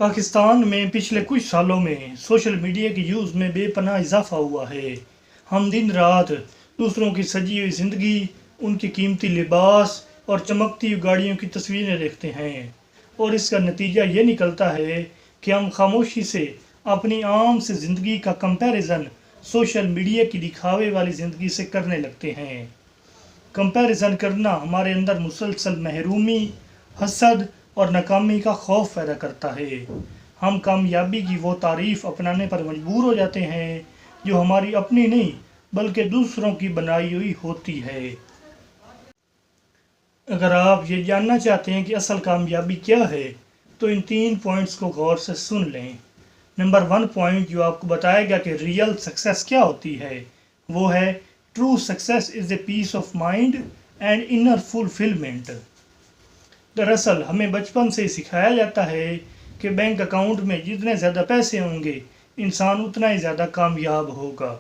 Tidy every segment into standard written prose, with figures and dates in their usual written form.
पाकिस्तान में पिछले कुछ सालों में सोशल मीडिया के यूज़ में बेपनाह इजाफा हुआ है। हम दिन रात दूसरों की सजी हुई ज़िंदगी, उनके कीमती लिबास और चमकती हुई गाड़ियों की तस्वीरें देखते हैं और इसका नतीजा ये निकलता है कि हम खामोशी से अपनी आम से ज़िंदगी का कंपैरिजन सोशल मीडिया की दिखावे वाली ज़िंदगी से करने लगते हैं। कंपैरिजन करना हमारे अंदर मुसलसल महरूमी, हसद और नाकामी का खौफ पैदा करता है। हम कामयाबी की वो तारीफ़ अपनाने पर मजबूर हो जाते हैं जो हमारी अपनी नहीं बल्कि दूसरों की बनाई हुई होती है। अगर आप ये जानना चाहते हैं कि असल कामयाबी क्या है तो इन 3 पॉइंट्स को गौर से सुन लें। नंबर 1 पॉइंट जो आपको बताएगा कि रियल सक्सेस क्या होती है वो है true success is a peace of mind and inner fulfilment. दरअसल हमें बचपन से सिखाया जाता है कि बैंक अकाउंट में जितने ज़्यादा पैसे होंगे इंसान उतना ही ज़्यादा कामयाब होगा।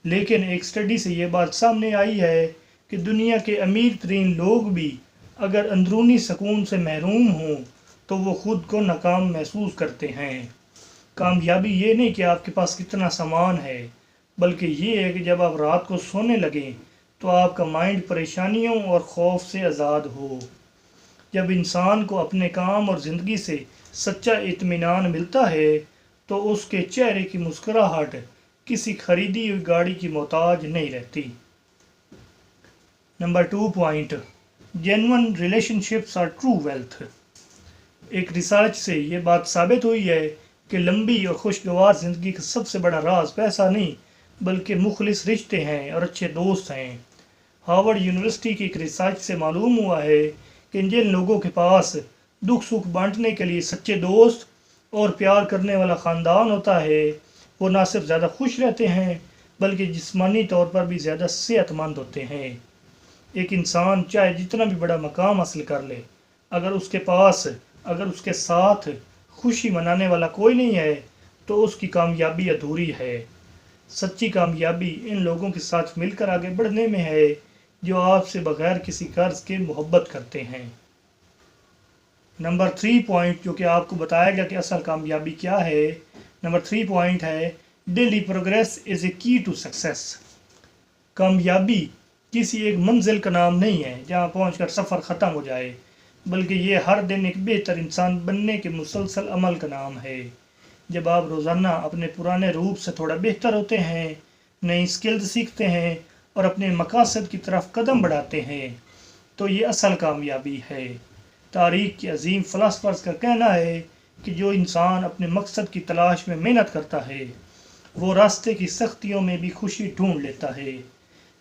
लेकिन एक स्टडी से ये बात सामने आई है कि दुनिया के अमीर तरीन लोग भी अगर अंदरूनी सुकून से महरूम हों तो वो ख़ुद को नाकाम महसूस करते हैं। कामयाबी ये नहीं कि आपके पास कितना सामान है, बल्कि ये है कि जब आप रात को सोने लगें तो आपका माइंड परेशानियों और खौफ से आज़ाद हो। जब इंसान को अपने काम और ज़िंदगी से सच्चा इत्मीनान मिलता है तो उसके चेहरे की मुस्कुराहट किसी खरीदी हुई गाड़ी की मोहताज नहीं रहती। Number 2 point, genuine relationships are true wealth. एक रिसर्च से ये बात साबित हुई है कि लंबी और खुशगवार ज़िंदगी का सबसे बड़ा राज पैसा नहीं बल्कि मुखलिस रिश्ते हैं और अच्छे दोस्त हैं। हार्वर्ड यूनिवर्सिटी की एक रिसर्च से मालूम हुआ है कि जिन लोगों के पास दुख सुख बांटने के लिए सच्चे दोस्त और प्यार करने वाला ख़ानदान होता है वो ना सिर्फ ज़्यादा खुश रहते हैं बल्कि जिस्मानी तौर पर भी ज़्यादा सेहतमंद होते हैं। एक इंसान चाहे जितना भी बड़ा मकाम हासिल कर ले, अगर उसके साथ खुशी मनाने वाला कोई नहीं है तो उसकी कामयाबी अधूरी है। सच्ची कामयाबी इन लोगों के साथ मिलकर आगे बढ़ने में है जो आपसे बगैर किसी कर्ज के मोहब्बत करते हैं। नंबर 3 पॉइंट जो कि आपको बताएगा कि असल कामयाबी क्या है, नंबर 3 पॉइंट है डेली प्रोग्रेस इज़ ए की टू सक्सेस। कामयाबी किसी एक मंजिल का नाम नहीं है जहां पहुंचकर सफ़र ख़त्म हो जाए, बल्कि ये हर दिन एक बेहतर इंसान बनने के मुसलसल अमल का नाम है। जब आप रोज़ाना अपने पुराने रूप से थोड़ा बेहतर होते हैं, नई स्किल्स सीखते हैं और अपने मकासद की तरफ कदम बढ़ाते हैं तो ये असल कामयाबी है। तारीख़ के अजीम फ़िलासफ़र्स का कहना है कि जो इंसान अपने मकसद की तलाश में मेहनत करता है वो रास्ते की सख्तियों में भी खुशी ढूंढ लेता है।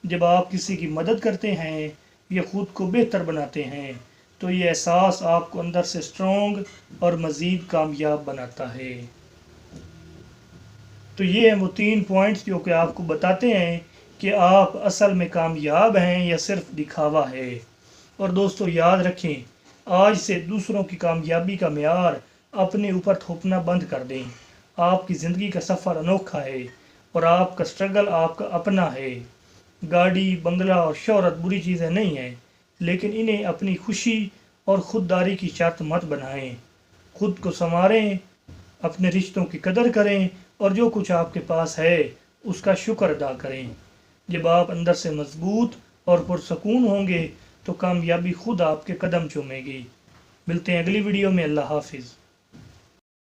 जब आप किसी की मदद करते हैं या ख़ुद को बेहतर बनाते हैं तो ये एहसास आपको अंदर से स्ट्रॉन्ग और मज़ीद कामयाब बनाता है। तो ये हैं वो 3 पॉइंट्स जो कि आपको बताते हैं कि आप असल में कामयाब हैं या सिर्फ दिखावा है। और दोस्तों याद रखें, आज से दूसरों की कामयाबी का मेयार अपने ऊपर थोपना बंद कर दें। आपकी ज़िंदगी का सफ़र अनोखा है और आपका स्ट्रगल आपका अपना है। गाड़ी, बंगला और शोहरत बुरी चीज़ें नहीं हैं, लेकिन इन्हें अपनी खुशी और ख़ुददारी की शर्त मत बनाएं। खुद को संवारें, अपने रिश्तों की कदर करें और जो कुछ आपके पास है उसका शुक्र अदा करें। जब आप अंदर से मजबूत और पुरसकून होंगे तो कामयाबी खुद आपके कदम चूमेगी। मिलते हैं अगली वीडियो में। अल्लाह हाफिज़।